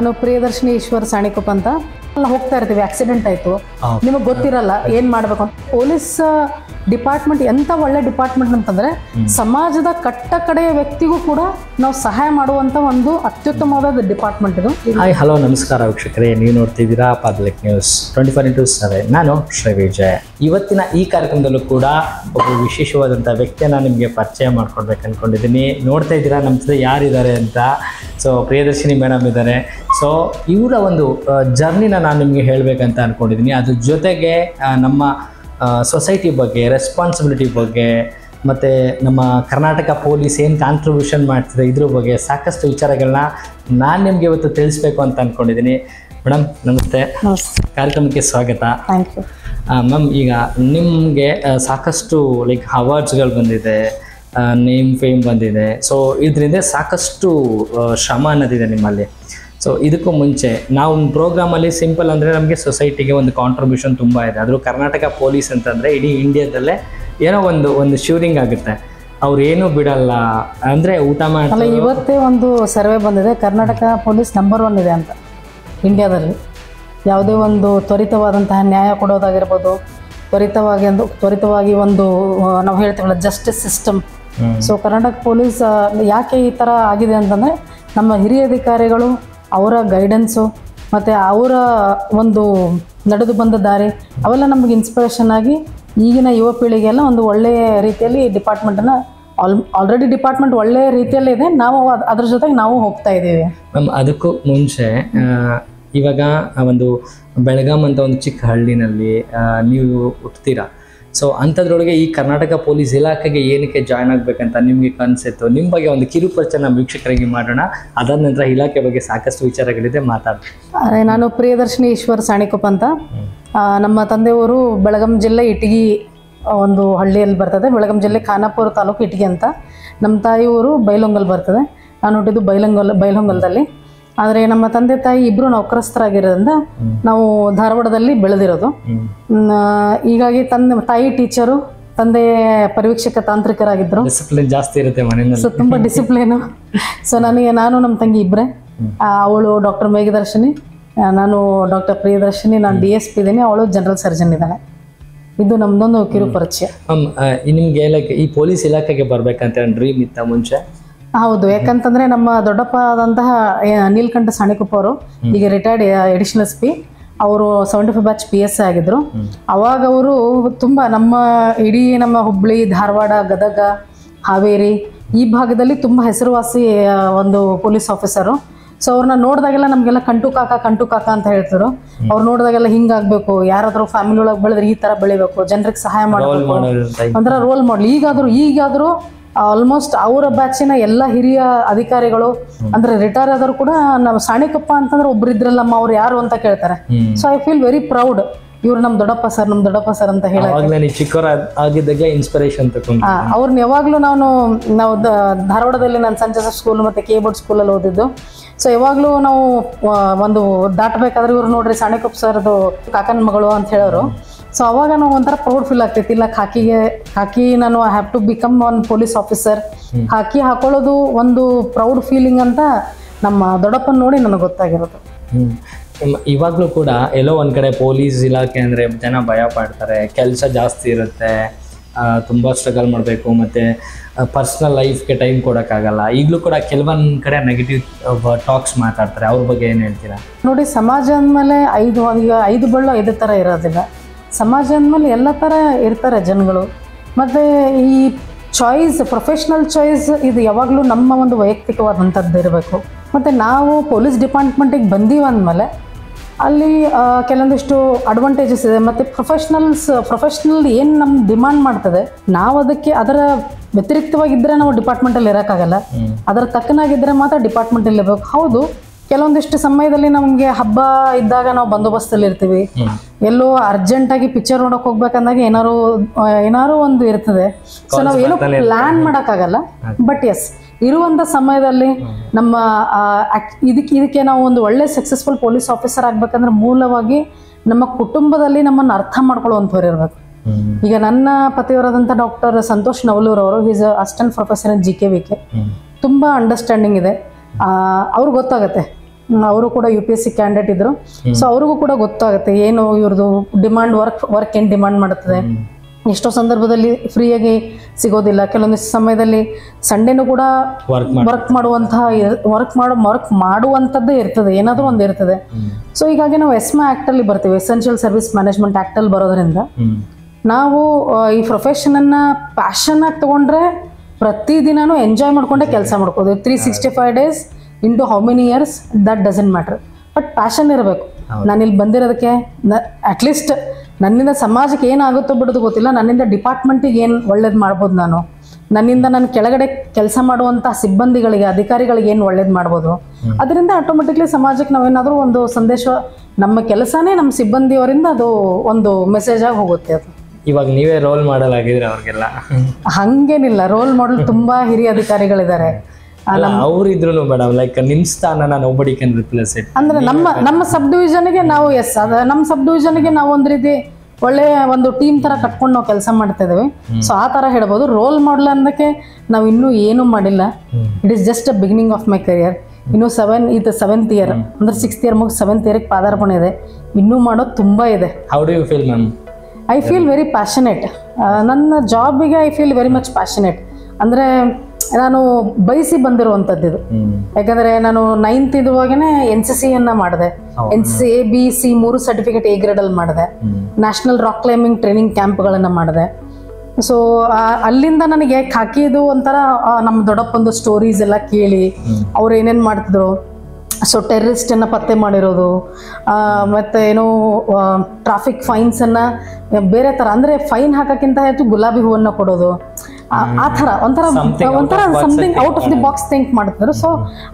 ನಾನು ಪ್ರಿಯದರ್ಶಿನಿ ಈಶ್ವರ್ ಸಾಣಿಕೊಪ್ಪ ಅಂತ ಹೋಗ್ತಾ ಇರ್ತೀವಿ. ಆಕ್ಸಿಡೆಂಟ್ ಆಯಿತು, ನಿಮಗೆ ಗೊತ್ತಿರಲ್ಲ ಏನು ಮಾಡಬೇಕು ಅಂತ. ಪೊಲೀಸ್ ಡಿಪಾರ್ಟ್ಮೆಂಟ್ ಎಂಥ ಒಳ್ಳೆ ಡಿಪಾರ್ಟ್ಮೆಂಟ್ ಅಂತಂದರೆ ಸಮಾಜದ ಕಟ್ಟ ಕಡೆಯ ವ್ಯಕ್ತಿಗೂ ಕೂಡ ನಾವು ಸಹಾಯ ಮಾಡುವಂಥ ಒಂದು ಅತ್ಯುತ್ತಮವಾದ ಡಿಪಾರ್ಟ್ಮೆಂಟ್ ಇದು. ಹಾಯ್ ಹಲೋ ನಮಸ್ಕಾರ ವೀಕ್ಷಕರೇ, ನೀವು ನೋಡ್ತಿದ್ದೀರಾ ಪಬ್ಲಿಕ್ ನ್ಯೂಸ್ 24x7. ನಾನು ಶ್ರೀ ವಿಜಯ್. ಇವತ್ತಿನ ಈ ಕಾರ್ಯಕ್ರಮದಲ್ಲೂ ಕೂಡ ಒಬ್ಬ ವಿಶೇಷವಾದಂಥ ವ್ಯಕ್ತಿಯನ್ನು ನಿಮಗೆ ಪರಿಚಯ ಮಾಡ್ಕೊಡ್ಬೇಕು ಅಂದ್ಕೊಂಡಿದ್ದೀನಿ. ನೋಡ್ತಾ ಇದ್ದೀರಾ ನಮ್ಮ ಜೊತೆ ಯಾರಿದ್ದಾರೆ ಅಂತ. ಸೊ ಪ್ರಿಯದರ್ಶಿನಿ ಮೇಡಮ್ ಇದ್ದಾರೆ. ಸೊ ಇವರ ಒಂದು ಜರ್ನಿನ ನಾನು ನಿಮಗೆ ಹೇಳಬೇಕಂತ ಅಂದ್ಕೊಂಡಿದ್ದೀನಿ. ಅದ್ರ ಜೊತೆಗೆ ನಮ್ಮ ಸೊಸೈಟಿ ಬಗ್ಗೆ, ರೆಸ್ಪಾನ್ಸಿಬಿಲಿಟಿ ಬಗ್ಗೆ, ಮತ್ತು ನಮ್ಮ ಕರ್ನಾಟಕ ಪೊಲೀಸ್ ಏನು ಕಾಂಟ್ರಿಬ್ಯೂಷನ್ ಮಾಡ್ತಿದೆ ಇದ್ರ ಬಗ್ಗೆ ಸಾಕಷ್ಟು ವಿಚಾರಗಳನ್ನ ನಾನು ನಿಮಗೆ ಇವತ್ತು ತಿಳಿಸ್ಬೇಕು ಅಂತ ಅಂದ್ಕೊಂಡಿದ್ದೀನಿ. ಮೇಡಮ್ ನಮಸ್ತೆ, ಕಾರ್ಯಕ್ರಮಕ್ಕೆ ಸ್ವಾಗತ. Thank you ma'am. ಈಗ ನಿಮಗೆ ಸಾಕಷ್ಟು ಲೈಕ್ ಅವಾರ್ಡ್ಸ್ಗಳು ಬಂದಿದೆ, ನೇಮ್ ಫೇಮ್ ಬಂದಿದೆ. ಸೊ ಇದರಿಂದ ಸಾಕಷ್ಟು ಶ್ರಮ ಅನ್ನೋದಿದೆ ನಿಮ್ಮಲ್ಲಿ. ಸೊ ಇದಕ್ಕೂ ಮುಂಚೆ ನಾವು ಪ್ರೋಗ್ರಾಮಲ್ಲಿ ಸಿಂಪಲ್ ಅಂದರೆ ನಮಗೆ ಸೊಸೈಟಿಗೆ ಒಂದು ಕಾಂಟ್ರಿಬ್ಯೂಷನ್ ತುಂಬ ಇದೆ. ಆದರೂ ಕರ್ನಾಟಕ ಪೊಲೀಸ್ ಅಂತಂದರೆ ಇಡೀ ಇಂಡಿಯಾದಲ್ಲೇ ಏನೋ ಒಂದು ಶ್ಯೂರಿಂಗ್ ಆಗುತ್ತೆ, ಅವ್ರು ಏನೂ ಬಿಡಲ್ಲ ಅಂದರೆ ಊಟ ಮಾಡಿ. ಇವತ್ತೇ ಒಂದು ಸರ್ವೆ ಬಂದಿದೆ, ಕರ್ನಾಟಕ ಪೊಲೀಸ್ ನಂಬರ್ 1 ಇದೆ ಅಂತ ಇಂಡಿಯಾದಲ್ಲಿ. ಯಾವುದೇ ಒಂದು ತ್ವರಿತವಾದಂತಹ ನ್ಯಾಯ ಕೊಡೋದಾಗಿರ್ಬೋದು, ತ್ವರಿತವಾಗಿ ಒಂದು ನಾವು ಹೇಳ್ತೀವಲ್ಲ justice system. So Karnataka police ಯಾಕೆ ಈ ಥರ ಆಗಿದೆ ಅಂತಂದರೆ ನಮ್ಮ ಹಿರಿಯ ಅಧಿಕಾರಿಗಳು, ಅವರ ಗೈಡೆನ್ಸು ಮತ್ತು ಅವರ ಒಂದು ನಡೆದು ಬಂದ ದಾರಿ ಅವೆಲ್ಲ ನಮಗೆ ಇನ್ಸ್ಪಿರೇಷನ್ ಆಗಿ ಈಗಿನ ಯುವ ಪೀಳಿಗೆಲ್ಲ ಒಂದು ಒಳ್ಳೆಯ ರೀತಿಯಲ್ಲಿ ಡಿಪಾರ್ಟ್ಮೆಂಟನ್ನು ಆಲ್ರೆಡಿ ಡಿಪಾರ್ಟ್ಮೆಂಟ್ ಒಳ್ಳೆಯ ರೀತಿಯಲ್ಲೇ ಇದೆ. ನಾವು ಅದ್ರ ಜೊತೆಗೆ ನಾವು ಹೋಗ್ತಾ ಇದ್ದೀವಿ. ಮ್ಯಾಮ್ ಅದಕ್ಕೂ ಮುಂಚೆ ಇವಾಗ ಒಂದು ಬೆಳಗಾಂ ಅಂತ ಒಂದು ಚಿಕ್ಕ ಹಳ್ಳಿನಲ್ಲಿ ನೀವು ಹುಟ್ತೀರಾ. ಸೊ ಅಂಥದ್ರೊಳಗೆ ಈ ಕರ್ನಾಟಕ ಪೊಲೀಸ್ ಇಲಾಖೆಗೆ ಏನಕ್ಕೆ ಜಾಯ್ನ್ ಆಗಬೇಕಂತ ನಿಮಗೆ ಕನಸಿತ್ತು? ನಿಮ್ಮ ಬಗ್ಗೆ ಒಂದು ಕಿರು ಪರಿಚಯ ನಮ್ಮ ವೀಕ್ಷಕರಿಗೆ ಮಾಡೋಣ. ಅದಾದ ನಂತರ ಇಲಾಖೆ ಬಗ್ಗೆ ಸಾಕಷ್ಟು ವಿಚಾರಗಳಿದೆ, ಮಾತಾಡ್ತೀನಿ. ನಾನು ಪ್ರಿಯದರ್ಶಿನಿ ಈಶ್ವರ್ ಸಾಣಿಕೊಪ್ಪ ಅಂತ. ನಮ್ಮ ತಂದೆಯವರು ಬೆಳಗಾಂ ಜಿಲ್ಲೆ ಇಟಗಿ ಒಂದು ಹಳ್ಳಿಯಲ್ಲಿ ಬರ್ತದೆ. ಬೆಳಗಾಂ ಜಿಲ್ಲೆ ಖಾನಾಪುರ ತಾಲೂಕು ಇಟಗಿ ಅಂತ. ನಮ್ಮ ತಾಯಿಯವರು ಬೈಲಹೊಂಗಲ್ ಬರ್ತದೆ. ನಾನು ಹುಟ್ಟಿದ್ದು ಬೈಲಹೊಂಗಲದಲ್ಲಿ. ಆದರೆ ನಮ್ಮ ತಂದೆ ತಾಯಿ ಇಬ್ಬರು ನೌಕರಸ್ಥರಾಗಿರೋದ್ರಿಂದ ನಾವು ಧಾರವಾಡದಲ್ಲಿ ಬೆಳೆದಿರೋದು. ಹೀಗಾಗಿ ತಾಯಿ ಟೀಚರು, ತಂದೆ ಪರಿವೀಕ್ಷಕ ತಾಂತ್ರಿಕರಾಗಿದ್ದರು. ಡಿಸಿಪ್ಲಿನ್ ಜಾಸ್ತಿ ಇರುತ್ತೆ ಮನೆಯಲ್ಲಿ. ಸೊ ತುಂಬ ಡಿಸಿಪ್ಲಿನು. ಸೊ ನಾನು ನಮ್ಮ ತಂಗಿ ಇಬ್ಬರೇ. ಅವಳು ಡಾಕ್ಟರ್ ಮೇಘದರ್ಶಿನಿ, ನಾನು ಡಾಕ್ಟರ್ ಪ್ರಿಯದರ್ಶಿನಿ. ನಾನು DSP ಇದ್ದೀನಿ, ಅವಳು ಜನರಲ್ ಸರ್ಜನ್ ಇದ್ದಾಳೆ. ಇದು ನಮ್ದೊಂದು ಕಿರು ಪರಿಚಯ. ನಿಮಗೆ ಲೈಕ್ ಈ ಪೊಲೀಸ್ ಇಲಾಖೆಗೆ ಬರ್ಬೇಕಂತ ಡ್ರೀಮ್ ಇತ್ತ ಮುಂಚೆ? ಹೌದು, ಯಾಕಂತಂದರೆ ನಮ್ಮ ದೊಡ್ಡಪ್ಪ ಆದಂತಹ ನೀಲಕಂಠ ಸಾಣಿಕೊಪ್ಪ ಅವರು ಈಗ ರಿಟೈರ್ಡ್ ಎಡಿಷನಲ್ SP. ಅವರು 75 ಬ್ಯಾಚ್ PS ಆಗಿದ್ದರು. ಅವಾಗ ಅವರು ತುಂಬ ಇಡೀ ನಮ್ಮ ಹುಬ್ಬಳ್ಳಿ, ಧಾರವಾಡ, ಗದಗ, ಹಾವೇರಿ ಈ ಭಾಗದಲ್ಲಿ ತುಂಬ ಹೆಸರುವಾಸಿ ಒಂದು ಪೊಲೀಸ್ ಆಫೀಸರು. ಸೊ ಅವ್ರನ್ನ ನೋಡಿದಾಗೆಲ್ಲ ನಮಗೆಲ್ಲ ಕಂಟು ಕಾಕ ಅಂತ ಹೇಳ್ತಿದ್ರು. ಅವ್ರು ನೋಡಿದಾಗೆಲ್ಲ ಹಿಂಗಾಗಬೇಕು, ಯಾರಾದರೂ ಫ್ಯಾಮಿಲಿ ಒಳಗೆ ಬೆಳೆದ್ರೆ ಈ ಥರ ಬೆಳಿಬೇಕು, ಜನರಿಗೆ ಸಹಾಯ ಮಾಡಬೇಕು, ಒಂಥರ ರೋಲ್ ಮಾಡಲ್. ಈಗಾದರೂ ಆಲ್ಮೋಸ್ಟ್ ಅವರ ಬ್ಯಾಚಿನ ಎಲ್ಲ ಹಿರಿಯ ಅಧಿಕಾರಿಗಳು ಅಂದ್ರೆ ರಿಟೈರ್ ಆದರೂ ಕೂಡ ನಾವು ಸಾಣಿಕೊಪ್ಪ ಅಂತಂದ್ರೆ ಒಬ್ರು ಇದ್ರಲ್ಲಮ್ಮ ಅವ್ರು ಯಾರು ಅಂತ ಕೇಳ್ತಾರೆ. So I feel very proud, ಇವ್ರು ನಮ್ಮ ದೊಡ್ಡಪ್ಪ ಸರ್ ಅಂತ ಹೇಳಿ. ಅವ್ರನ್ನ ಯಾವಾಗಲೂ ನಾವು ಧಾರವಾಡದಲ್ಲಿ ನಾನು ಸಂಜೆ ಸ್ಕೂಲ್ ಮತ್ತು ಕೆ ಬೋರ್ಡ್ ಸ್ಕೂಲಲ್ಲಿ ಓದಿದ್ದು. ಸೊ ಯಾವಾಗಲೂ ನಾವು ಒಂದು ದಾಟಬೇಕಾದ್ರೆ ಇವ್ರು ನೋಡ್ರಿ ಸಾಣಿಕೊಪ್ಪ ಸರ್ದು ಕಾಕನ ಮಗಳು ಅಂತ ಹೇಳೋರು. ಸೊ ಅವಾಗ ನಾವು ಒಂಥರ ಪ್ರೌಡ್ ಫೀಲ್ ಆಗ್ತೈತಿ. ಇಲ್ಲ ಖಾಕಿ ನಾನು I have to become one police officer. ಖಾಕಿ ಹಾಕೊಳ್ಳೋದು ಒಂದು ಪ್ರೌಡ್ ಫೀಲಿಂಗ್ ಅಂತ ನಮ್ಮ ದೊಡ್ಡಪ್ಪನ ನೋಡಿ ನನಗೆ ಗೊತ್ತಾಗಿರೋದು. ಇವಾಗಲೂ ಕೂಡ ಎಲ್ಲೋ ಒಂದು ಕಡೆ ಪೊಲೀಸ್ ಇಲಾಖೆ ಅಂದರೆ ಜನ ಭಯ ಪಡ್ತಾರೆ, ಕೆಲಸ ಜಾಸ್ತಿ ಇರುತ್ತೆ, ತುಂಬ ಸ್ಟ್ರಗಲ್ ಮಾಡಬೇಕು, ಮತ್ತು ಪರ್ಸ್ನಲ್ ಲೈಫ್ಗೆ ಟೈಮ್ ಕೊಡೋಕ್ಕಾಗಲ್ಲ. ಈಗಲೂ ಕೂಡ ಕೆಲವೊಂದು ಕಡೆ ನೆಗೆಟಿವ್ ಟಾಕ್ಸ್ ಮಾತಾಡ್ತಾರೆ. ಅವ್ರ ಬಗ್ಗೆ ಏನು ಹೇಳ್ತೀರಾ? ನೋಡಿ, ಸಮಾಜ ಅಂದಮೇಲೆ ಈಗ 5 ಬಳ್ಳು 5 ಥರ ಇರೋದಿಲ್ಲ. ಸಮಾಜ ಅಂದಮೇಲೆ ಎಲ್ಲ ಥರ ಇರ್ತಾರೆ ಜನಗಳು. ಮತ್ತು ಈ ಪ್ರೊಫೆಷ್ನಲ್ ಚಾಯ್ಸ್ ಇದು ಯಾವಾಗಲೂ ನಮ್ಮ ಒಂದು ವೈಯಕ್ತಿಕವಾದಂಥದ್ದು ಇರಬೇಕು. ಮತ್ತು ನಾವು ಪೊಲೀಸ್ ಡಿಪಾರ್ಟ್ಮೆಂಟಿಗೆ ಬಂದೀವಿ ಅಂದಮೇಲೆ ಅಲ್ಲಿ ಕೆಲವೊಂದಿಷ್ಟು ಅಡ್ವಾಂಟೇಜಸ್ ಇದೆ. ಮತ್ತು ಪ್ರೊಫೆಷ್ನಲ್ ಏನು ನಮ್ಮ ಡಿಮಾಂಡ್ ಮಾಡ್ತದೆ, ನಾವು ಅದರ ವ್ಯತಿರಿಕ್ತವಾಗಿದ್ದರೆ ನಾವು ಡಿಪಾರ್ಟ್ಮೆಂಟಲ್ಲಿ ಇರೋಕ್ಕಾಗಲ್ಲ. ಅದರ ತಕ್ಕನಾಗಿದ್ದರೆ ಮಾತ್ರ ಡಿಪಾರ್ಟ್ಮೆಂಟಲ್ಲಿ ಇರಬೇಕು. ಹೌದು, ಕೆಲವೊಂದಿಷ್ಟು ಸಮಯದಲ್ಲಿ ನಮಗೆ ಹಬ್ಬ ಇದ್ದಾಗ ನಾವು ಬಂದೋಬಸ್ತಲ್ಲಿ ಇರ್ತೀವಿ. ಎಲ್ಲೋ ಅರ್ಜೆಂಟಾಗಿ ಪಿಕ್ಚರ್ ನೋಡೋಕೆ ಹೋಗ್ಬೇಕಂದಾಗ ಏನಾರು ಒಂದು ಇರ್ತದೆ. ಸೊ ನಾವು ಏನೋ ಪ್ಲ್ಯಾನ್ ಮಾಡೋಕ್ಕಾಗಲ್ಲ. ಬಟ್ ಎಸ್, ಇರುವಂಥ ಸಮಯದಲ್ಲಿ ನಮ್ಮ ಇದಕ್ಕೆ ನಾವು ಒಂದು ಒಳ್ಳೆ ಸಕ್ಸಸ್ಫುಲ್ ಪೊಲೀಸ್ ಆಫೀಸರ್ ಆಗಬೇಕಂದ್ರೆ ಮೂಲವಾಗಿ ನಮ್ಮ ಕುಟುಂಬದಲ್ಲಿ ನಮ್ಮನ್ನು ಅರ್ಥ ಮಾಡ್ಕೊಳ್ಳುವಂಥವ್ರು ಇರಬೇಕು. ಈಗ ನನ್ನ ಪತಿಯವರಾದಂಥ ಡಾಕ್ಟರ್ ಸಂತೋಷ್ ನವಲೂರ್ ಅವರು, is assistant professor in GKVK. ತುಂಬ ಅಂಡರ್ಸ್ಟ್ಯಾಂಡಿಂಗ್ ಇದೆ. ಅವ್ರಿಗೆ ಗೊತ್ತಾಗುತ್ತೆ ಅವರು ಕೂಡ UPSC ಕ್ಯಾಂಡಿಡೇಟ್ ಇದ್ರು. ಸೊ ಅವ್ರಿಗೂ ಕೂಡ ಗೊತ್ತಾಗುತ್ತೆ ಏನು ಇವ್ರದ್ದು ಡಿಮಾಂಡ್, ವರ್ಕ್ ಏನು ಡಿಮಾಂಡ್ ಮಾಡುತ್ತದೆ. ಎಷ್ಟೋ ಸಂದರ್ಭದಲ್ಲಿ ಫ್ರೀಯಾಗಿ ಸಿಗೋದಿಲ್ಲ, ಕೆಲವೊಂದು ಸಮಯದಲ್ಲಿ ಸಂಡೇನೂ ಕೂಡ ವರ್ಕ್ ಮಾಡುವಂಥದ್ದೇ ಇರ್ತದೆ, ಏನಾದರೂ ಒಂದು ಇರ್ತದೆ. ಸೊ ಹೀಗಾಗಿ ನಾವು ESMA ಆ್ಯಕ್ಟಲ್ಲಿ ಬರ್ತೀವಿ, ಎಸೆನ್ಷಿಯಲ್ ಸರ್ವಿಸ್ ಮ್ಯಾನೇಜ್ಮೆಂಟ್ ಆ್ಯಕ್ಟಲ್ಲಿ ಬರೋದ್ರಿಂದ ನಾವು ಈ ಪ್ರೊಫೆಷನನ್ನು ಪ್ಯಾಷನ್ನಾಗಿ ತೊಗೊಂಡ್ರೆ ಪ್ರತಿದಿನನೂ ಎಂಜಾಯ್ ಮಾಡ್ಕೊಂಡೆ ಕೆಲಸ ಮಾಡ್ಕೋದು. 365 days into how many years that doesn't matter, but passion ಇರಬೇಕು. ನಾನಿಲ್ಲಿ ಬಂದಿರೋದಕ್ಕೆ ಅಟ್ಲೀಸ್ಟ್ ನನ್ನಿಂದ ಸಮಾಜಕ್ಕೆ ಏನಾಗುತ್ತೋ ಬಿಡೋದು ಗೊತ್ತಿಲ್ಲ, ನನ್ನಿಂದ ಡಿಪಾರ್ಟ್ಮೆಂಟಿಗೆ ಏನು ಒಳ್ಳೇದು ಮಾಡ್ಬೋದು, ನನ್ನಿಂದ ನಾನು ಕೆಳಗಡೆ ಕೆಲಸ ಮಾಡುವಂಥ ಸಿಬ್ಬಂದಿಗಳಿಗೆ, ಅಧಿಕಾರಿಗಳಿಗೆ ಏನು ಒಳ್ಳೇದು ಮಾಡ್ಬೋದು. ಅದರಿಂದ ಆಟೋಮೆಟಿಕ್ಲಿ ಸಮಾಜಕ್ಕೆ ನಾವೇನಾದರೂ ಒಂದು ಸಂದೇಶ, ನಮ್ಮ ಕೆಲಸನೇ ನಮ್ಮ ಸಿಬ್ಬಂದಿಯವರಿಂದ ಅದು ಒಂದು ಮೆಸೇಜ್ ಆಗಿ ಹೋಗುತ್ತೆ. ಅದು ಇವಾಗ ನೀವೇ ರೋಲ್ ಮಾಡೆಲ್ ಆಗಿದ್ರೆ ಅವ್ರಿಗೆಲ್ಲ? ಹಂಗೇನಿಲ್ಲ, ರೋಲ್ ಮಾಡೆಲ್ ತುಂಬಾ ಹಿರಿಯ ಅಧಿಕಾರಿಗಳಿದ್ದಾರೆ. ಅವ್ರಿದ್ರು ಮೇಡಮ್, ಲೈಕ್ ನಿಮ್ ಸ್ಥಾನ ನobody can replace it. ಅಂದ್ರೆ ನಮ್ಮ ಸಬ್ ಡಿವಿಷನ್ಗೆ ನಾವು ನಮ್ಮ ಸಬ್ ಡಿವಿಷನ್ಗೆ ನಾವು ಒಂದ್ ರೀತಿ ಒಳ್ಳೆ ಒಂದು ಟೀಮ್ ತರ ಕಟ್ಕೊಂಡು ನಾವು ಕೆಲಸ ಮಾಡ್ತಾ ಇದ್ದೀವಿ. ಸೊ ಆ ತರ ಹೇಳ್ಬೋದು. ರೋಲ್ ಮಾಡೆಲ್ ಅನ್ನೋಕ್ಕೆ ನಾವು ಇನ್ನೂ ಏನೂ ಮಾಡಿಲ್ಲ. It is just a beginning of my career. ಇನ್ನು 7th ಇಯರ್ ಅಂದ್ರೆ 6th ಇಯರ್ ಮುಗಿದು 7th ಇಯರ್ಗೆ ಪಾದಾರ್ಪಣೆ ಇದೆ. ಇನ್ನೂ ಮಾಡೋದು ತುಂಬಾ ಇದೆ. How do you feel ma'am? I feel very passionate. ನನ್ನ ಜಾಬಿಗೆ I feel very much passionate. ಅಂದರೆ ನಾನು ಬಯಸಿ ಬಂದಿರುವಂಥದ್ದು ಇದು. ಯಾಕಂದರೆ ನಾನು 9th ಇರುವಾಗನೇ NCCಯನ್ನು ಮಾಡಿದೆ. NCC ABC 3 ಸರ್ಟಿಫಿಕೇಟ್ A ಗ್ರೇಡಲ್ಲಿ ಮಾಡಿದೆ. ನ್ಯಾಷನಲ್ ರಾಕ್ ಕ್ಲೈಂಬಿಂಗ್ ಟ್ರೈನಿಂಗ್ ಕ್ಯಾಂಪ್ಗಳನ್ನು ಮಾಡಿದೆ. ಸೊ ಅಲ್ಲಿಂದ ನನಗೆ ಹಾಕಿದ್ದು ಒಂಥರ ನಮ್ಮ ದೊಡ್ಡಪ್ಪಂದು ಸ್ಟೋರೀಸ್ ಎಲ್ಲ ಕೇಳಿ ಅವ್ರು ಏನೇನು ಮಾಡ್ತಿದ್ರು. ಸೊ ಟೆರರಿಸ್ಟನ್ನು ಪತ್ತೆ ಮಾಡಿರೋದು, ಮತ್ತು ಏನೋ ಟ್ರಾಫಿಕ್ ಫೈನ್ಸನ್ನು ಬೇರೆ ಥರ, ಅಂದರೆ ಫೈನ್ ಹಾಕೋಕ್ಕಿಂತ ಹೆಚ್ಚು ಗುಲಾಬಿ ಹೂವನ್ನು ಕೊಡೋದು, ಆ ಥರ ಒಂಥರ something out of the box think ಮಾಡ್ತಿದ್ರು. ಸೊ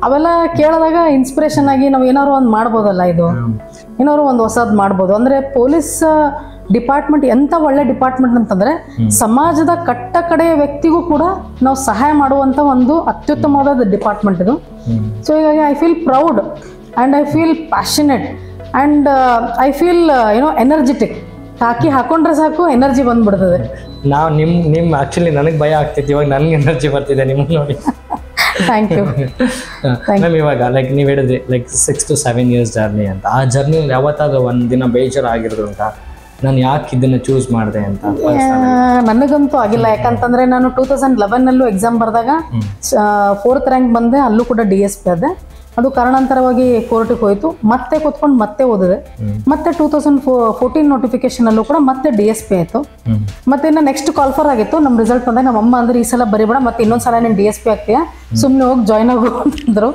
ಅವೆಲ್ಲ ಕೇಳಿದಾಗ ಇನ್ಸ್ಪಿರೇಷನ್ ಆಗಿ ನಾವು ಏನಾದ್ರು ಒಂದು ಮಾಡ್ಬೋದಲ್ಲ, ಏನಾದ್ರು ಒಂದು ಹೊಸದು ಮಾಡ್ಬೋದು. ಅಂದರೆ ಪೊಲೀಸ್ ಡಿಪಾರ್ಟ್ಮೆಂಟ್ ಎಂಥ ಒಳ್ಳೆ ಡಿಪಾರ್ಟ್ಮೆಂಟ್ ಅಂತಂದರೆ ಸಮಾಜದ ಕಟ್ಟ ಕಡೆಯ ವ್ಯಕ್ತಿಗೂ ಕೂಡ ನಾವು ಸಹಾಯ ಮಾಡುವಂಥ ಒಂದು ಅತ್ಯುತ್ತಮವಾದ ಡಿಪಾರ್ಟ್ಮೆಂಟ್ ಇದು. ಸೊ ಹೀಗಾಗಿ I feel proud and I feel passionate and I feel energetic. ಹಾಕೊಂಡ್ರೆ ಸಾಕು ಎನರ್ಜಿ ಬಂದ್ಬಿಡ್ತದೆ. ನಾವು ನಿಮ್ಮ ಆ್ಯಕ್ಚುಲಿ ನನಗೆ ಭಯ ಆಗ್ತಿತ್ತು, ಇವಾಗ ನನಗೆ ಎನರ್ಜಿ ಬರ್ತಿದೆ ನಿಮ್ಗೆ ನೋಡಿ. Thank you ma'am. ಇವಾಗ ಲೈಕ್ ನೀವು ಹೇಳಿದ್ರಿ ಲೈಕ್ 6 to 7 years ಜರ್ನಿ ಅಂತ. ಆ ಜರ್ನಿ ಯಾವತ್ತಾದ್ರೂ ಒಂದು ದಿನ ಬೇಜಾರು ಆಗಿರೋದು ಅಂತ, ನಾನು ಯಾಕೆ ಇದನ್ನು ಚೂಸ್ ಮಾಡಿದೆ ಅಂತ? ನನಗಂತೂ ಆಗಿಲ್ಲ. ಯಾಕಂತಂದರೆ ನಾನು 2011 ಎಕ್ಸಾಮ್ ಬರೆದಾಗ 4th ರ್ಯಾಂಕ್ ಬಂದೆ. ಅಲ್ಲೂ ಕೂಡ DSP ಆದೆ. ಅದು ಕಾರಣಾಂತರವಾಗಿ ಕೋರ್ಟಿಗೆ ಹೋಯಿತು. ಮತ್ತೆ ಕೂತ್ಕೊಂಡು ಮತ್ತೆ ಓದಿದೆ. ಮತ್ತೆ 2014 ನೋಟಿಫಿಕೇಶನಲ್ಲೂ ಕೂಡ ಮತ್ತೆ DSP ಆಯಿತು. ಮತ್ತೆ ಇನ್ನು ನೆಕ್ಸ್ಟ್ ಕಾಲ್ಫರ್ ಆಗಿತ್ತು. ನಮ್ಮ ರಿಸಲ್ಟ್ ಬಂದಾಗ ನಮ್ಮಮ್ಮ ಅಂದ್ರೆ ಈ ಸಲ ಬರಿಬೇಡ, ಮತ್ತೆ ಇನ್ನೊಂದ್ಸಲ ನೀನು DSP ಆಗ್ತೀಯಾ, ಸುಮ್ಮನೆ ಹೋಗಿ ಜಾಯ್ನ್ ಆಗು ಅಂತಂದರು.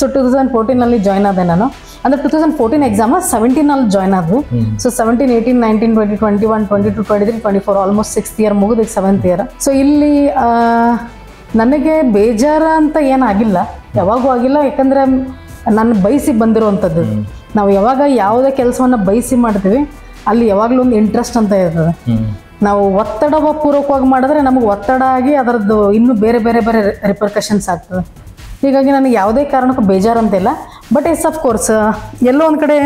ಸೊ 2014 ಜಾಯ್ನ್ ಆದೆ ನಾನು. ಅಂದರೆ 2014 ಎಕ್ಸಾಮ್ 17 ಜಾಯ್ನ್ ಆದ್ವಿ. ಸೊ 17, 18, 19, 20, 21, 22, 23, 24 ಆಲ್ಮೋಸ್ಟ್ 6th ಇಯರ್ ಮುಗಿದು 7th ಇಯರ್. ಸೊ ಇಲ್ಲಿ ನನಗೆ ಬೇಜಾರ ಅಂತ ಏನಾಗಿಲ್ಲ, ಯಾವಾಗೂ ಆಗಿಲ್ಲ. ಯಾಕಂದರೆ ನಾನು ಬಯಸಿ ಬಂದಿರುವಂಥದ್ದು. ನಾವು ಯಾವಾಗ ಯಾವುದೇ ಕೆಲಸವನ್ನು ಬಯಸಿ ಮಾಡ್ತೀವಿ ಅಲ್ಲಿ ಯಾವಾಗಲೂ ಒಂದು ಇಂಟ್ರೆಸ್ಟ್ ಅಂತ ಇರ್ತದೆ. ನಾವು ಒತ್ತಡ ಪೂರ್ವಕವಾಗಿ ಮಾಡಿದ್ರೆ ನಮಗೆ ಒತ್ತಡ ಆಗಿ ಅದರದ್ದು ಇನ್ನೂ ಬೇರೆ ಬೇರೆ ಬೇರೆ ರಿಪರ್ಕಷನ್ಸ್ ಆಗ್ತದೆ. ಹೀಗಾಗಿ ನನಗೆ ಯಾವುದೇ ಕಾರಣಕ್ಕೂ ಬೇಜಾರಂತಿಲ್ಲ. ಬಟ್ ಎಸ್ ಆಫ್ ಕೋರ್ಸ್ ಎಲ್ಲೋ ಒಂದು ಕಡೆ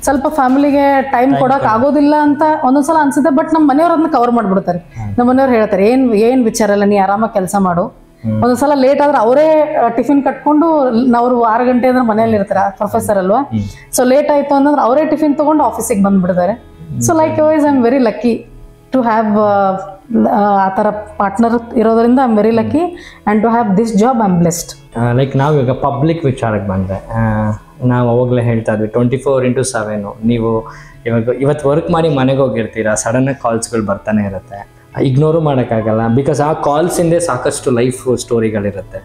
ಸ್ವಲ್ಪ ಫ್ಯಾಮಿಲಿಗೆ ಟೈಮ್ ಕೊಡೋಕೆ ಆಗೋದಿಲ್ಲ ಅಂತ ಒಂದೊಂದ್ಸಲ ಅನ್ಸುತ್ತೆ. ಬಟ್ ನಮ್ಮ ಮನೆಯವ್ರು ಅದನ್ನ ಕವರ್ ಮಾಡಿಬಿಡ್ತಾರೆ. ನಮ್ಮ ಮನೆಯವ್ರು ಹೇಳ್ತಾರೆ ಏನು ವಿಚಾರ ಇಲ್ಲ, ನೀ ಆರಾಮಾಗಿ ಕೆಲಸ ಮಾಡು. ಒಂದೊಂದ್ಸಲ ಲೇಟ್ ಆದ್ರೆ ಅವರೇ ಟಿಫಿನ್ ಕಟ್ಕೊಂಡು ಅವರು 6 ಗಂಟೆ ಅಂದ್ರೆ ಮನೇಲಿ ಇರ್ತಾರೆ, ಪ್ರೊಫೆಸರ್ ಅಲ್ವಾ. ಸೊ ಲೇಟ್ ಆಯಿತು ಅಂತಂದ್ರೆ ಅವರೇ ಟಿಫಿನ್ ತೊಗೊಂಡು ಆಫೀಸಿಗೆ ಬಂದುಬಿಡ್ತಾರೆ. So likewise I am very lucky to have ಆ ಥರ ಪಾರ್ಟ್ನರ್ ಇರೋದ್ರಿಂದ I am very lucky and to have this job I am blessed. Like ನಾವು ಈಗ ಪಬ್ಲಿಕ್ ವಿಚಾರಕ್ಕೆ ಬಂದರೆ, ನಾವು ಅವಾಗಲೇ ಹೇಳ್ತಾ ಇದ್ವಿ 24/7 ನೀವು ಇವತ್ತು ವರ್ಕ್ ಮಾಡಿ ಮನೆಗೆ ಹೋಗಿರ್ತೀರಾ, ಸಡನ್ನಾಗಿ ಕಾಲ್ಸ್ಗಳು ಬರ್ತಾನೆ ಇರುತ್ತೆ, ಇಗ್ನೋರು ಮಾಡೋಕ್ಕಾಗಲ್ಲ. ಬಿಕಾಸ್ ಆ ಕಾಲ್ಸಿಂದೇ ಸಾಕಷ್ಟು ಲೈಫ್ ಸ್ಟೋರಿಗಳಿರುತ್ತೆ.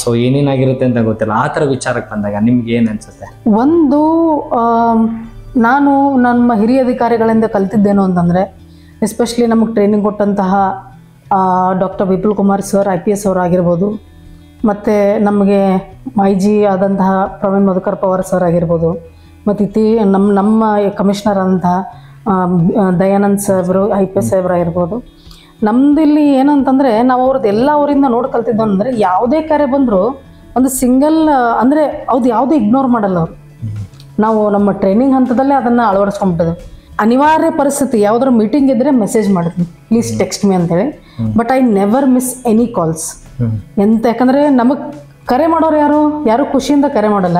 ಸೊ ಏನೇನಾಗಿರುತ್ತೆ ಅಂತ ಗೊತ್ತಿಲ್ಲ. ಆ ಥರ ವಿಚಾರಕ್ಕೆ ಬಂದಾಗ ನಿಮ್ಗೆ ಏನು ಅನಿಸುತ್ತೆ? ಒಂದು ನಾನು ನಮ್ಮ ಹಿರಿಯ ಅಧಿಕಾರಿಗಳಿಂದ ಕಲ್ತಿದ್ದೇನು ಅಂತಂದರೆ, ಎಸ್ಪೆಷಲಿ ನಮಗೆ ಟ್ರೈನಿಂಗ್ ಕೊಟ್ಟಂತಹ doctor Vipul Kumar sir IPS ಅವರಾಗಿರ್ಬೋದು, ಮತ್ತು ನಮಗೆ IG ಆದಂತಹ ಪ್ರವೀಣ್ ಮಧುಕರ್ ಪವಾರ್ ಸರ್ ಆಗಿರ್ಬೋದು, ಮತ್ತು ನಮ್ಮ ಕಮಿಷನರ್ ಆದಂತಹ ದಯಾನಂದ್ ಸಾಹೇಬರು IPS ಸಾಹೇಬರಾಗಿರ್ಬೋದು. ನಮ್ದು ಇಲ್ಲಿ ಏನಂತಂದರೆ ನಾವು ಅವ್ರದ್ದು ಎಲ್ಲ ಅವರಿಂದ ನೋಡಿ ಕಲ್ತಿದ್ದು ಅಂದರೆ, ಯಾವುದೇ ಕಾರ್ಯ ಬಂದರೂ ಒಂದು ಸಿಂಗಲ್ ಅಂದರೆ ಅವ್ದು ಯಾವುದೂ ಇಗ್ನೋರ್ ಮಾಡಲ್ಲ ಅವರು. ನಾವು ನಮ್ಮ ಟ್ರೈನಿಂಗ್ ಹಂತದಲ್ಲೇ ಅದನ್ನು ಅಳವಡಿಸ್ಕೊಂಬಿಟ್ಟಿದ್ವಿ. ಅನಿವಾರ್ಯ ಪರಿಸ್ಥಿತಿ ಯಾವುದಾದ್ರು ಮೀಟಿಂಗ್ ಇದ್ದರೆ ಮೆಸೇಜ್ ಮಾಡಿದ್ವಿ, ಪ್ಲೀಸ್ ಟೆಕ್ಸ್ಟ್ ಮೀ ಅಂತೇಳಿ. But I never miss any calls. ಯಾಕಂದರೆ ನಮಗೆ ಕರೆ ಮಾಡೋರು ಯಾರು ಖುಷಿಯಿಂದ ಕರೆ ಮಾಡಲ್ಲ.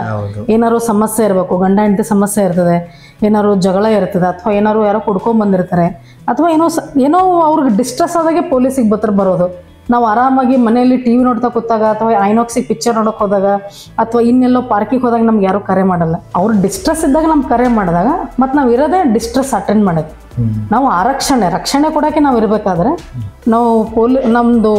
ಏನಾದ್ರು ಸಮಸ್ಯೆ ಇರಬೇಕು, ಗಂಡ ಹೆಂಡತಿ ಸಮಸ್ಯೆ ಇರ್ತದೆ, ಏನಾದ್ರು ಜಗಳ ಇರ್ತದೆ, ಅಥವಾ ಏನಾದ್ರು ಯಾರೋ ಕುಡ್ಕೊಂಡ್ ಬಂದಿರ್ತಾರೆ, ಅಥವಾ ಏನೋ ಅವ್ರಿಗೆ ಡಿಸ್ಟ್ರೆಸ್ ಆದಾಗೆ ಪೊಲೀಸಿಗೆ ಬರೋದು. ನಾವು ಆರಾಮಾಗಿ ಮನೆಯಲ್ಲಿ ಟಿವಿ ನೋಡ್ತಾ ಕೂತಾಗ, ಅಥವಾ ಐನಾಕ್ಸಿಗೆ ಪಿಕ್ಚರ್ ನೋಡೋಕೆ ಹೋದಾಗ, ಅಥವಾ ಇನ್ನೆಲ್ಲೋ ಪಾರ್ಕಿಗೆ ಹೋದಾಗ ನಮ್ಗೆ ಯಾರು ಕರೆ ಮಾಡಲ್ಲ. ಅವ್ರು ಡಿಸ್ಟ್ರೆಸ್ ಇದ್ದಾಗ ನಮ್ಗೆ ಕರೆ ಮಾಡಿದಾಗ ಮತ್ತು ನಾವು ಇರೋದೇ ಡಿಸ್ಟ್ರೆಸ್ ಅಟೆಂಡ್ ಮಾಡೋದು. ನಾವು ರಕ್ಷಣೆ ಕೊಡೋಕ್ಕೆ ನಾವು ಇರಬೇಕಾದ್ರೆ ನಾವು ನಮ್ಮದು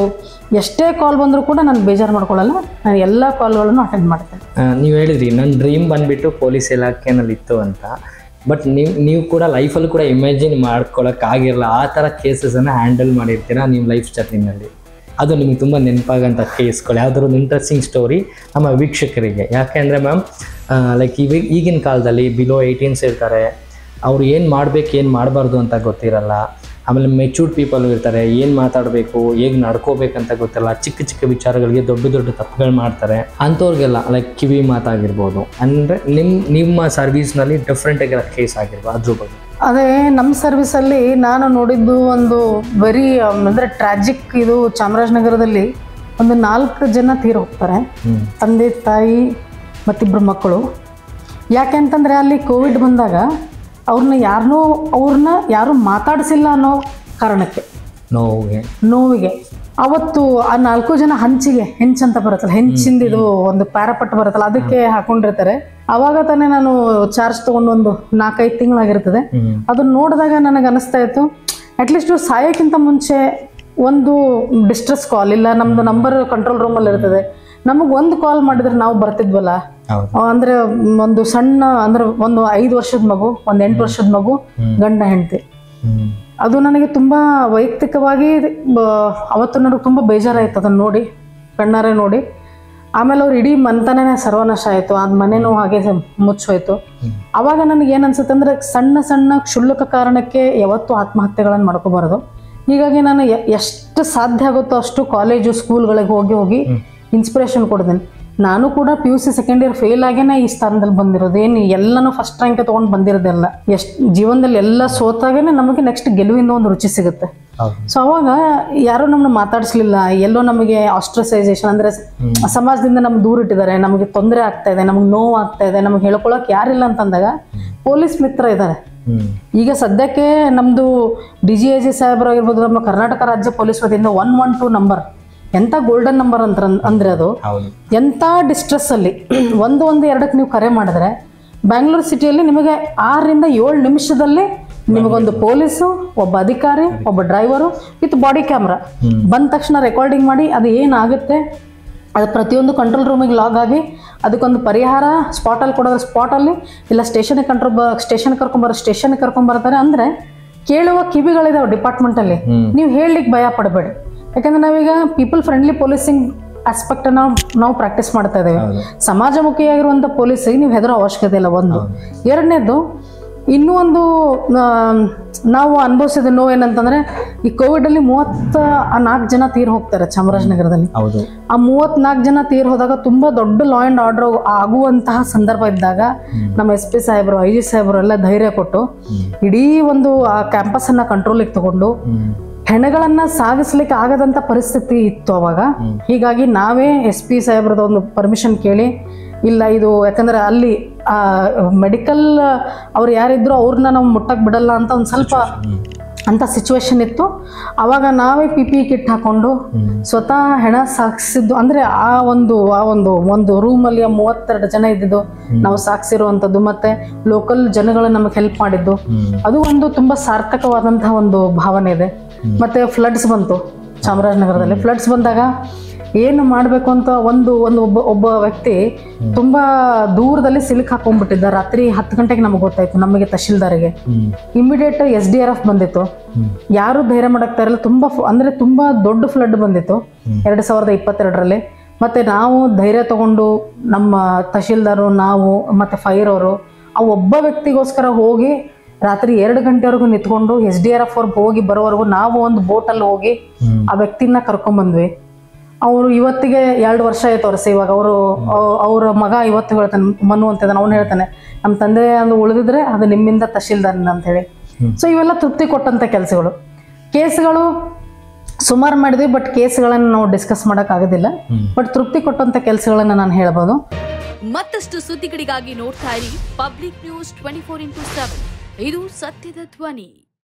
ಎಷ್ಟೇ ಕಾಲ್ ಬಂದರೂ ಕೂಡ ನಾನು ಬೇಜಾರು ಮಾಡ್ಕೊಳ್ಳಲ್ಲ, ನಾನು ಎಲ್ಲ ಕಾಲ್ಗಳನ್ನು ಅಟೆಂಡ್ ಮಾಡ್ತೇನೆ. ನೀವು ಹೇಳಿದ್ರಿ ನನ್ನ ಡ್ರೀಮ್ ಬಂದುಬಿಟ್ಟು ಪೊಲೀಸ್ ಇಲಾಖೆನಲ್ಲಿ ಇತ್ತು ಅಂತ. ಬಟ್ ನೀವು ಕೂಡ ಲೈಫಲ್ಲಿ ಕೂಡ ಇಮ್ಯಾಜಿನ್ ಮಾಡ್ಕೊಳಕ್ಕಾಗಿರಲ್ಲ ಆ ಥರ ಕೇಸಸನ್ನು ಹ್ಯಾಂಡಲ್ ಮಾಡಿರ್ತೀರ ನಿಮ್ಮ ಲೈಫ್ ಜರ್ನಿನಲ್ಲಿ. ಅದು ನಿಮಗೆ ತುಂಬ ನೆನಪಾಗಂಥ ಕೇಸ್ಗಳು, ಯಾವುದಾದ್ರು ಒಂದು ಇಂಟ್ರೆಸ್ಟಿಂಗ್ ಸ್ಟೋರಿ ನಮ್ಮ ವೀಕ್ಷಕರಿಗೆ. ಯಾಕೆ ಅಂದರೆ ಮ್ಯಾಮ್, ಲೈಕ್ ಈಗಿನ ಕಾಲದಲ್ಲಿ ಬಿಲೋ 18s ಇರ್ತಾರೆ, ಅವ್ರು ಏನು ಮಾಡಬೇಕು ಏನು ಮಾಡಬಾರ್ದು ಅಂತ ಗೊತ್ತಿರಲ್ಲ. ಆಮೇಲೆ ಮೆಚೂರ್ಡ್ ಪೀಪಲ್ ಇರ್ತಾರೆ, ಏನು ಮಾತಾಡಬೇಕು ಹೇಗೆ ನಡ್ಕೋಬೇಕಂತ ಗೊತ್ತಿರಲ್ಲ. ಚಿಕ್ಕ ಚಿಕ್ಕ ವಿಚಾರಗಳಿಗೆ ದೊಡ್ಡ ದೊಡ್ಡ ತಪ್ಪುಗಳು ಮಾಡ್ತಾರೆ. ಅಂಥವ್ರಿಗೆಲ್ಲ ಲೈಕ್ ಕಿವಿ ಮಾತಾಗಿರ್ಬೋದು. ಅಂದರೆ ನಿಮ್ಮ ಸರ್ವೀಸ್ನಲ್ಲಿ ಡಿಫ್ರೆಂಟಾಗಿರೋ ಕೇಸ್ ಆಗಿರ್ಬೋದು, ಅದ್ರ ಬಗ್ಗೆ. ಅದೇ ನಮ್ಮ ಸರ್ವಿಸಲ್ಲಿ ನಾನು ನೋಡಿದ್ದು ಒಂದು ವೆರಿ ಅಂದರೆ ಟ್ರಾಜಿಕ್. ಇದು ಚಾಮರಾಜನಗರದಲ್ಲಿ ಒಂದು 4 ಜನ ತೀರಿ ಹೋಗ್ತಾರೆ, ತಂದೆ ತಾಯಿ ಮತ್ತಿಬ್ಬರು ಮಕ್ಕಳು. ಯಾಕೆ ಅಂತಂದರೆ ಅಲ್ಲಿ ಕೋವಿಡ್ ಬಂದಾಗ ಅವ್ರನ್ನ ಯಾರೂ ಮಾತಾಡಿಸಿಲ್ಲ ಅನ್ನೋ ಕಾರಣಕ್ಕೆ, ನೋವಿಗೆ ಅವತ್ತು ಆ 4 ಜನ ಹೆಂಚಂತ ಬರುತ್ತಲ್ಲ, ಹೆಂಚಿಂದ ಇದು ಒಂದು ಪ್ಯಾರಾಪಟ್ ಬರುತ್ತಲ್ಲ, ಅದಕ್ಕೆ ಹಾಕೊಂಡಿರ್ತಾರೆ. ಅವಾಗ ತಾನೇ ನಾನು ಚಾರ್ಜ್ ತೊಗೊಂಡು ಒಂದು 4-5 ತಿಂಗಳಾಗಿರ್ತದೆ. ಅದನ್ನ ನೋಡಿದಾಗ ನನಗೆ ಅನಿಸ್ತಾ ಇತ್ತು, ಅಟ್ಲೀಸ್ಟ್ ಸಾಯೋಕ್ಕಿಂತ ಮುಂಚೆ ಒಂದು ಡಿಸ್ಟ್ರೆಸ್ ಕಾಲ್ ಇಲ್ಲ, ನಮ್ಮದು ನಂಬರ್ ಕಂಟ್ರೋಲ್ ರೂಮಲ್ಲಿ ಇರ್ತದೆ, ನಮಗೆ ಒಂದು ಕಾಲ್ ಮಾಡಿದ್ರೆ ನಾವು ಬರ್ತಿದ್ವಲ್ಲ. ಅಂದರೆ ಒಂದು ಸಣ್ಣ ಅಂದರೆ ಒಂದು 5 ವರ್ಷದ ಮಗು, ಒಂದು 8 ವರ್ಷದ ಮಗು, ಗಂಡ ಹೆಂಡತಿ. ಅದು ನನಗೆ ತುಂಬ ವೈಯಕ್ತಿಕವಾಗಿ ಅವತ್ತು ನನಗೆ ತುಂಬ ಬೇಜಾರಾಯಿತು ಅದನ್ನು ನೋಡಿ, ಕಣ್ಣಾರೆ ನೋಡಿ. ಆಮೇಲೆ ಅವ್ರು ಇಡೀ ಮನೆತನೇ ಸರ್ವನಾಶ ಆಯಿತು, ಅದು ಮನೆಯೂ ಹಾಗೆ ಮುಚ್ಚೋಯ್ತು. ಆವಾಗ ನನಗೆ ಏನು ಅನ್ಸುತ್ತೆ ಅಂದರೆ, ಸಣ್ಣ ಸಣ್ಣ ಕ್ಷುಲ್ಲಕ ಕಾರಣಕ್ಕೆ ಯಾವತ್ತೂ ಆತ್ಮಹತ್ಯೆಗಳನ್ನು ಮಾಡ್ಕೋಬಾರ್ದು. ಹೀಗಾಗಿ ನಾನು ಎಷ್ಟು ಸಾಧ್ಯ ಆಗುತ್ತೋ ಅಷ್ಟು ಕಾಲೇಜು ಸ್ಕೂಲ್ಗಳಿಗೆ ಹೋಗಿ ಇನ್ಸ್ಪಿರೇಷನ್ ಕೊಡ್ತೀನಿ. ನಾನು ಕೂಡ PUC ಸೆಕೆಂಡ್ ಇಯರ್ ಫೇಲ್ ಆಗೇನೆ ಈ ಸ್ಥಾನದಲ್ಲಿ ಬಂದಿರೋದು. ಏನು ಎಲ್ಲನೂ ಫಸ್ಟ್ ರ್ಯಾಂಕ್ ತೊಗೊಂಡು ಬಂದಿರೋದೆಲ್ಲ, ಜೀವನದಲ್ಲಿ ಎಲ್ಲ ಸೋತಾಗೇನೆ ನಮಗೆ ನೆಕ್ಸ್ಟ್ ಗೆಲುವಿಂದ ಒಂದು ರುಚಿ ಸಿಗುತ್ತೆ. ಸೊ ಅವಾಗ ಯಾರೂ ನಮ್ಮನ್ನ ಮಾತಾಡಿಸ್ಲಿಲ್ಲ, ಎಲ್ಲೋ ನಮಗೆ ಆಸ್ಟ್ರಸೈಸೇಷನ್ ಅಂದರೆ ಸಮಾಜದಿಂದ ನಮ್ಗೆ ದೂರ ಇಟ್ಟಿದ್ದಾರೆ, ನಮಗೆ ತೊಂದರೆ ಆಗ್ತಾ ಇದೆ, ನಮಗೆ ನೋವು ಆಗ್ತಾ ಇದೆ, ನಮಗೆ ಹೇಳ್ಕೊಳಕ್ಕೆ ಯಾರಿಲ್ಲ ಅಂತಂದಾಗ ಪೊಲೀಸ್ ಮಿತ್ರ ಇದ್ದಾರೆ. ಈಗ ಸದ್ಯಕ್ಕೆ ನಮ್ಮದು DGIG ಸಾಹೇಬರು ಆಗಿರ್ಬೋದು, ನಮ್ಮ ಕರ್ನಾಟಕ ರಾಜ್ಯ ಪೊಲೀಸ್ ವತಿಯಿಂದ 112 ನಂಬರ್, ಎಂಥ ಗೋಲ್ಡನ್ ನಂಬರ್ ಅಂದರೆ ಅದು. ಎಂಥ ಡಿಸ್ಟ್ರೆಸ್ ಅಲ್ಲಿ 112ಕ್ಕೆ ನೀವು ಕರೆ ಮಾಡಿದ್ರೆ ಬ್ಯಾಂಗ್ಳೂರು ಸಿಟಿಯಲ್ಲಿ ನಿಮಗೆ 6ರಿಂದ 7 ನಿಮಿಷದಲ್ಲಿ ನಿಮಗೊಂದು ಪೊಲೀಸು, ಒಬ್ಬ ಅಧಿಕಾರಿ, ಒಬ್ಬ ಡ್ರೈವರು ವಿತ್ ಬಾಡಿ ಕ್ಯಾಮ್ರಾ ಬಂದ ತಕ್ಷಣ ರೆಕಾರ್ಡಿಂಗ್ ಮಾಡಿ ಅದು ಏನಾಗುತ್ತೆ ಅದು ಪ್ರತಿಯೊಂದು ಕಂಟ್ರೋಲ್ ರೂಮಿಗೆ ಲಾಗ್ ಆಗಿ ಅದಕ್ಕೊಂದು ಪರಿಹಾರ ಸ್ಪಾಟಲ್ಲಿ ಕೊಡೋದ್ರೆ ಸ್ಪಾಟಲ್ಲಿ, ಇಲ್ಲ ಸ್ಟೇಷನ್ಗೆ ಸ್ಟೇಷನ್ಗೆ ಕರ್ಕೊಂಬರ್ತಾರೆ. ಅಂದರೆ ಕೇಳುವ ಕಿವಿಗಳಿದಾವೆ ಡಿಪಾರ್ಟ್ಮೆಂಟಲ್ಲಿ. ನೀವು ಹೇಳಲಿಕ್ಕೆ ಭಯ ಪಡಬೇಡಿ, ಯಾಕಂದರೆ ನಾವೀಗ ಪೀಪಲ್ ಫ್ರೆಂಡ್ಲಿ ಪೊಲೀಸಿಂಗ್ ಆಸ್ಪೆಕ್ಟ್ ನಾವು ಪ್ರಾಕ್ಟೀಸ್ ಮಾಡ್ತಾ ಇದ್ದೇವೆ. ಸಮಾಜಮುಖಿಯಾಗಿರುವಂಥ ಪೊಲೀಸಿಗೆ ನೀವು ಹೆದರೋ ಅವಶ್ಯಕತೆ ಇಲ್ಲ. ಒಂದು ಎರಡನೇದು, ಇನ್ನೂ ಒಂದು ನಾವು ಅನುಭವಿಸಿದ ನೋವು ಏನಂತಂದರೆ, ಈ ಕೋವಿಡಲ್ಲಿ 34 ಜನ ತೀರ್ ಹೋಗ್ತಾರೆ ಚಾಮರಾಜನಗರದಲ್ಲಿ. ಆ 34 ಜನ ತೀರ್ ಹೋದಾಗ ತುಂಬ ದೊಡ್ಡ ಲಾ ಆ್ಯಂಡ್ ಆರ್ಡರ್ ಆಗುವಂತಹ ಸಂದರ್ಭ ಇದ್ದಾಗ ನಮ್ಮ SP ಸಾಹೇಬರು, IG ಸಾಹೇಬರು ಎಲ್ಲ ಧೈರ್ಯ ಕೊಟ್ಟು ಇಡೀ ಒಂದು ಆ ಕ್ಯಾಂಪಸನ್ನು ಕಂಟ್ರೋಲಿಗೆ ತಗೊಂಡು ಹೆಣಗಳನ್ನ ಸಾಗಿಸ್ಲಿಕ್ಕೆ ಆಗದಂಥ ಪರಿಸ್ಥಿತಿ ಇತ್ತು ಅವಾಗ. ಹೀಗಾಗಿ ನಾವೇ SP ಸಾಹೇಬ್ರದ ಒಂದು ಪರ್ಮಿಷನ್ ಕೇಳಿ, ಇಲ್ಲ ಇದು ಯಾಕಂದರೆ ಅಲ್ಲಿ ಮೆಡಿಕಲ್ ಅವ್ರು ಯಾರಿದ್ರು ಅವ್ರನ್ನ ನಾವು ಮುಟ್ಟಕ್ಕೆ ಬಿಡಲ್ಲ ಅಂತ ಒಂದು ಸ್ವಲ್ಪ ಅಂಥ ಸಿಚುವೇಶನ್ ಇತ್ತು. ಆವಾಗ ನಾವೇ PPE ಕಿಟ್ ಹಾಕ್ಕೊಂಡು ಸ್ವತಃ ಹೆಣ ಸಾಗಿಸಿದ್ದು. ಅಂದರೆ ಆ ಒಂದು ರೂಮಲ್ಲಿ 32 ಜನ ಇದ್ದಿದ್ದು ನಾವು ಸಾಗಿಸಿರುವಂಥದ್ದು, ಮತ್ತು ಲೋಕಲ್ ಜನಗಳು ನಮಗೆ ಹೆಲ್ಪ್ ಮಾಡಿದ್ದು, ಅದು ಒಂದು ತುಂಬ ಸಾರ್ಥಕವಾದಂತಹ ಒಂದು ಭಾವನೆ ಇದೆ. ಮತ್ತು ಫ್ಲಡ್ಸ್ ಬಂತು ಚಾಮರಾಜನಗರದಲ್ಲಿ. ಫ್ಲಡ್ಸ್ ಬಂದಾಗ ಏನು ಮಾಡಬೇಕು ಅಂತ ಒಬ್ಬ ವ್ಯಕ್ತಿ ತುಂಬ ದೂರದಲ್ಲಿ ಸಿಲುಕ್ ಹಾಕೊಂಡ್ಬಿಟ್ಟಿದ್ದ. ರಾತ್ರಿ 10 ಗಂಟೆಗೆ ನಮಗೆ ಗೊತ್ತಾಯ್ತು, ನಮಗೆ ತಹಶೀಲ್ದಾರಿಗೆ. ಇಮಿಡಿಯೇಟ್ SDRF ಬಂದಿತ್ತು, ಯಾರು ಧೈರ್ಯ ಮಾಡಕ್ತಾ ಇರಲ್ಲ. ತುಂಬ ದೊಡ್ಡ ಫ್ಲಡ್ ಬಂದಿತ್ತು 2022ರಲ್ಲಿ. ಮತ್ತು ನಾವು ಧೈರ್ಯ ತಗೊಂಡು ನಮ್ಮ ತಹಶೀಲ್ದಾರು, ನಾವು ಮತ್ತು ಫೈರ್ ಅವರು ಆ ಒಬ್ಬ ವ್ಯಕ್ತಿಗೋಸ್ಕರ ಹೋಗಿ ರಾತ್ರಿ 2 ಗಂಟೆವರೆಗೂ ನಿಂತ್ಕೊಂಡು SDRF ಅವ್ರಿಗೆ ಹೋಗಿ ಬರೋವರೆಗೂ ನಾವು ಒಂದು ಬೋಟಲ್ಲಿ ಹೋಗಿ ಆ ವ್ಯಕ್ತಿನ ಕರ್ಕೊಂಡ್ಬಂದ್ವಿ. ಅವರು ಇವತ್ತಿಗೆ 2 ವರ್ಷ ಆಯ್ತು ಅವ್ರ ಸೇವಾಗ. ಅವ್ರ ಮಗ ಇವತ್ತು ಹೇಳ್ತಾನೆ, ಮನು ಅಂತಿದ್ದಾನೆ, ಅವ್ನು ಹೇಳ್ತಾನೆ, ನಮ್ಮ ತಂದೆ ಅದು ಉಳಿದಿದ್ರೆ ಅದು ನಿಮ್ಮಿಂದ ತಹಶೀಲ್ದಾರ್ನ ಅಂತ ಹೇಳಿ. ಸೊ ಇವೆಲ್ಲ ತೃಪ್ತಿ ಕೊಟ್ಟಂಥ ಕೆಲಸಗಳು. ಕೇಸ್ಗಳು ಸುಮಾರು ಮಾಡಿದ್ವಿ, ಬಟ್ ಕೇಸ್ಗಳನ್ನು ನಾವು ಡಿಸ್ಕಸ್ ಮಾಡೋಕ್ಕಾಗೋದಿಲ್ಲ. ಬಟ್ ತೃಪ್ತಿ ಕೊಟ್ಟಂಥ ಕೆಲಸಗಳನ್ನು ನಾನು ಹೇಳ್ಬೋದು. ಮತ್ತಷ್ಟು ಸುದ್ದಿಗಳಿಗಾಗಿ ನೋಡ್ತಾ ಇರಿ ಪಬ್ಲಿಕ್ ನ್ಯೂಸ್ 24x7. ಇದು ಸತ್ಯದ ಧ್ವನಿ.